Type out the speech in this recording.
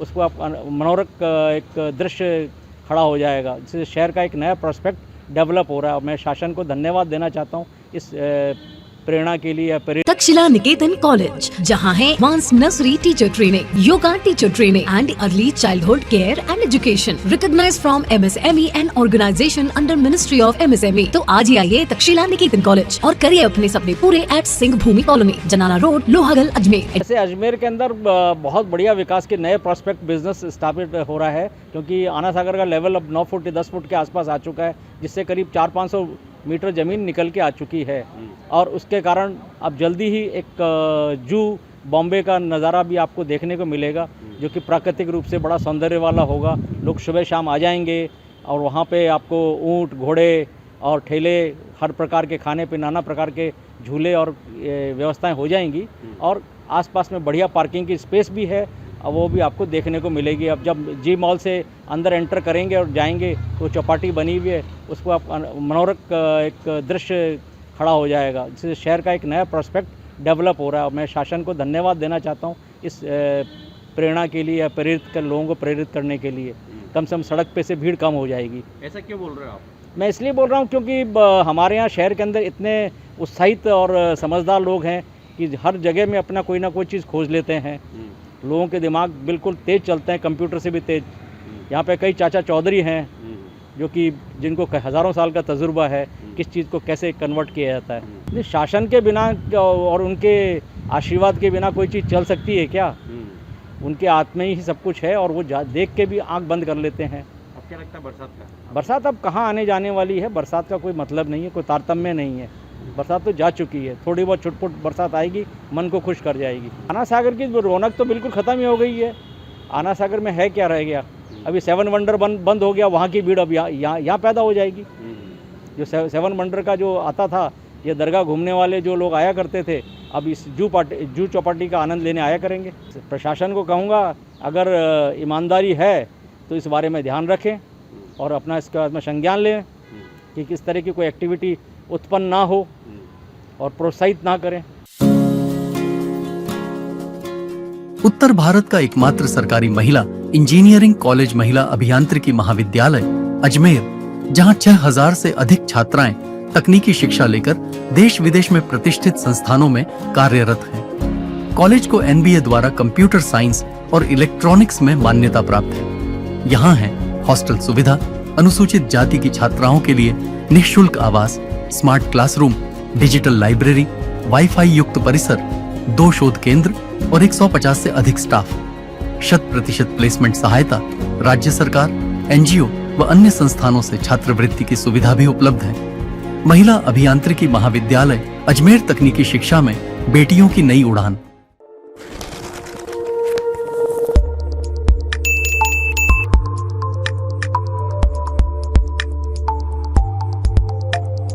उसको आप मनोरक एक दृश्य खड़ा हो जाएगा, जिससे शहर का एक नया प्रोस्पेक्ट डेवलप हो रहा है। और मैं शासन को धन्यवाद देना चाहता हूँ इस प्रेरणा के लिए। तक्षशिला निकेतन कॉलेज, जहां है advance nursery teacher training, yoga teacher training and early childhood care and education, recognised from MSME and organisation under ministry of MSME। तो आज ही आइए तक्षशिला निकेतन कॉलेज और करिए अपने सपने पूरे एट सिंह भूमि कॉलोनी, जनाना रोड, लोहागल, अजमेर। ऐसे अजमेर के अंदर बहुत बढ़िया विकास के नए प्रोस्पेक्ट बिजनेस स्थापित हो रहा है, क्योंकि आना सागर का लेवल अब 9 फुट 10 फुट के आसपास आ चुका है, जिससे करीब 400-500 मीटर ज़मीन निकल के आ चुकी है। और उसके कारण अब जल्दी ही एक जू बॉम्बे का नज़ारा भी आपको देखने को मिलेगा, जो कि प्राकृतिक रूप से बड़ा सौंदर्य वाला होगा। लोग सुबह शाम आ जाएंगे और वहाँ पे आपको ऊँट, घोड़े और ठेले, हर प्रकार के खाने पे नाना प्रकार के झूले और व्यवस्थाएं हो जाएंगी। और आसपास में बढ़िया पार्किंग की स्पेस भी है, वो भी आपको देखने को मिलेगी। अब जब जी मॉल से अंदर एंटर करेंगे और जाएंगे तो चौपाटी बनी हुई है, उसको आप मनोरक एक दृश्य खड़ा हो जाएगा, जिससे शहर का एक नया प्रोस्पेक्ट डेवलप हो रहा है। और मैं शासन को धन्यवाद देना चाहता हूँ इस प्रेरणा के लिए, प्रेरित कर लोगों को प्रेरित करने के लिए। कम से कम सड़क पे से भीड़ कम हो जाएगी। ऐसा क्यों बोल रहे हो आप? मैं इसलिए बोल रहा हूँ क्योंकि हमारे यहाँ शहर के अंदर इतने उत्साहित और समझदार लोग हैं कि हर जगह में अपना कोई ना कोई चीज़ खोज लेते हैं। लोगों के दिमाग बिल्कुल तेज़ चलते हैं, कंप्यूटर से भी तेज़। यहाँ पे कई चाचा चौधरी हैं जो कि जिनको हज़ारों साल का तजुर्बा है किस चीज़ को कैसे कन्वर्ट किया जाता है। शासन के बिना और उनके आशीर्वाद के बिना कोई चीज़ चल सकती है क्या? उनके हाथ में ही सब कुछ है और वो देख के भी आंख बंद कर लेते हैं। अब क्या लगता है बरसात का? बरसात अब कहाँ आने जाने वाली है, बरसात का कोई मतलब नहीं है, कोई तारतम्य नहीं है। बरसात तो जा चुकी है, थोड़ी बहुत छुटपुट बरसात आएगी, मन को खुश कर जाएगी। आना सागर की रौनक तो बिल्कुल ख़त्म ही हो गई है। आना सागर में है क्या रह गया? अभी 7 वंडर बंद हो गया, वहाँ की भीड़ अब यहाँ पैदा हो जाएगी। जो 7 वंडर का जो आता था, ये दरगाह घूमने वाले जो लोग आया करते थे, अब इस जू चौपाटी का आनंद लेने आया करेंगे। प्रशासन को कहूँगा, अगर ईमानदारी है तो इस बारे में ध्यान रखें और अपना इसके बाद में संज्ञान लें कि किस तरह की कोई एक्टिविटी उत्पन्न ना हो और प्रोत्साहित ना करें। उत्तर भारत का एकमात्र सरकारी महिला इंजीनियरिंग कॉलेज महिला अभियांत्रिकी महाविद्यालय अजमेर, जहां 6000 से अधिक छात्राएं तकनीकी शिक्षा लेकर देश विदेश में प्रतिष्ठित संस्थानों में कार्यरत हैं। कॉलेज को NBA द्वारा कंप्यूटर साइंस और इलेक्ट्रॉनिक्स में मान्यता प्राप्त है। यहाँ है हॉस्टल सुविधा, अनुसूचित जाति की छात्राओं के लिए निःशुल्क आवास, smart classroom, digital library, wifi युक्त परिसर, 2 शोध केंद्र और 150 से अधिक स्टाफ। 100% प्लेसमेंट सहायता, राज्य सरकार, NGO व अन्य संस्थानों से छात्रवृत्ति की सुविधा भी उपलब्ध है। महिला अभियांत्रिकी महाविद्यालय अजमेर, तकनीकी शिक्षा में बेटियों की नई उड़ान।